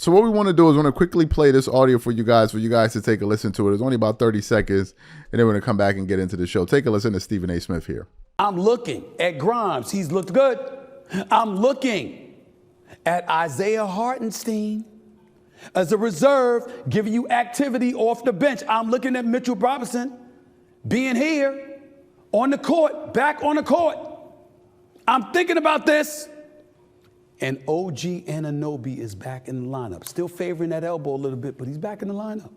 So what we want to do is want to quickly play this audio for you guys to take a listen to it. It's only about 30 seconds, and then we're going to come back and get into the show. Take a listen to Stephen A. Smith here. I'm looking at Grimes. He's looked good. I'm looking at Isaiah Hartenstein as a reserve, giving you activity off the bench. I'm looking at Mitchell Robinson being here on the court, back on the court. I'm thinking about this. And OG Anunoby is back in the lineup. Still favoring that elbow a little bit, but he's back in the lineup.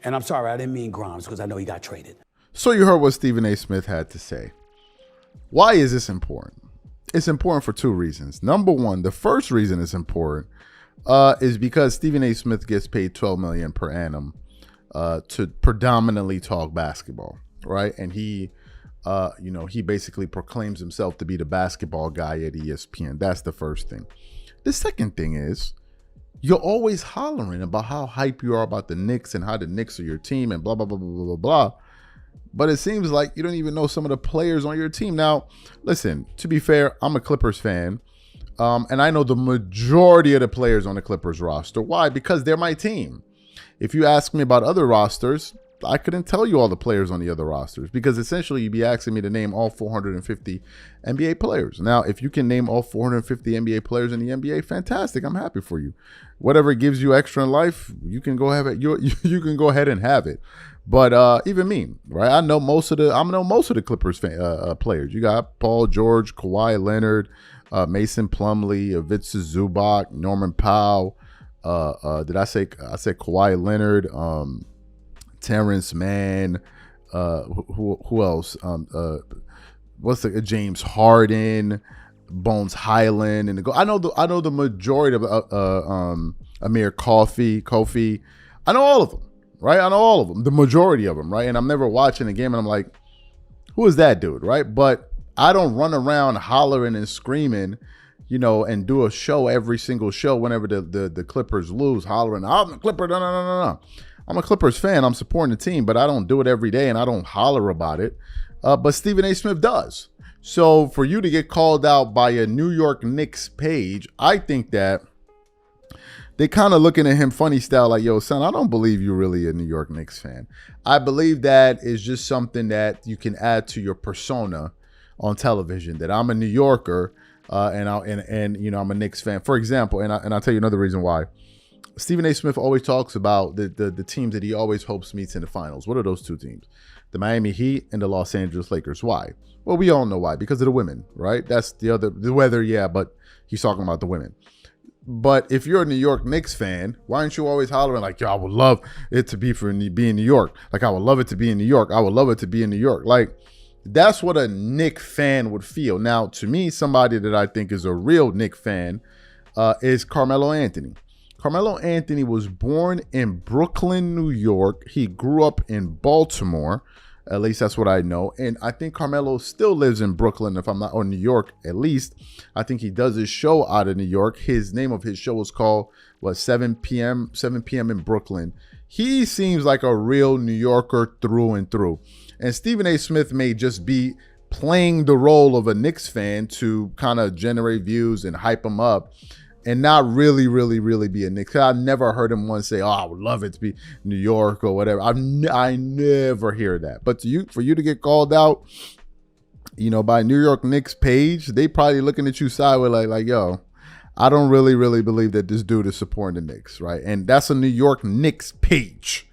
And I'm sorry, I didn't mean Grimes because I know he got traded. So you heard what Stephen A. Smith had to say. Why is this important? It's important for two reasons. Number one, the first reason it's important is because Stephen A. Smith gets paid $12 million per annum to predominantly talk basketball, right? And he basically proclaims himself to be the basketball guy at ESPN. That's the first thing. The second thing is you're always hollering about how hype you are about the Knicks and how the Knicks are your team and blah, blah, blah, blah, blah, blah, blah. But it seems like you don't even know some of the players on your team. Now, listen, to be fair, I'm a Clippers fan. And I know the majority of the players on the Clippers roster. Why? Because they're my team. If you ask me about other rosters, I couldn't tell you all the players on the other rosters because essentially you'd be asking me to name all 450 NBA players. Now, if you can name all 450 NBA players in the NBA, fantastic. I'm happy for you. Whatever gives you extra in life, you can go have it. You can go ahead and have it. But even me, right? I know most of the Clippers players. You got Paul George, Kawhi Leonard, Mason Plumlee, Ivica Zubac, Norman Powell. Did I say Kawhi Leonard? Terrence Mann, who else? What's the James Harden, Bones Highland, and I know the majority of Amir Kofi. I know all of them, right? I know all of them, the majority of them, right? And I'm never watching a game, and I'm like, who is that dude, right? But I don't run around hollering and screaming, and do a show every single show whenever the Clippers lose, hollering, I'm the Clipper, no. I'm a Clippers fan. I'm supporting the team, but I don't do it every day and I don't holler about it. But Stephen A. Smith does. So for you to get called out by a New York Knicks page, I think that they kind of looking at him funny style like, yo, son, I don't believe you're really a New York Knicks fan. I believe that is just something that you can add to your persona on television, that I'm a New Yorker and I'm a Knicks fan. For example, and I'll tell you another reason why. Stephen A. Smith always talks about the teams that he always hopes meets in the finals. What are those two teams? The Miami Heat and the Los Angeles Lakers. Why? Well, we all know why. Because of the women, right? That's the weather, yeah, but he's talking about the women. But if you're a New York Knicks fan, why aren't you always hollering like, yo, I would love it to be in New York. Like, I would love it to be in New York. I would love it to be in New York. Like, that's what a Knicks fan would feel. Now, to me, somebody that I think is a real Knicks fan is Carmelo Anthony. Carmelo Anthony was born in Brooklyn, New York. He grew up in Baltimore. At least that's what I know. And I think Carmelo still lives in Brooklyn, if I'm not, or New York at least. I think he does his show out of New York. His name of his show is called, 7 p.m. in Brooklyn. He seems like a real New Yorker through and through. And Stephen A. Smith may just be playing the role of a Knicks fan to kind of generate views and hype him up, and not really be a Knicks. I've never heard him once say, oh, I would love it to be New York or whatever. I never hear that. But for you to get called out, by New York Knicks page, they probably looking at you sideways like, yo, I don't really believe that this dude is supporting the Knicks, right? And that's a New York Knicks page.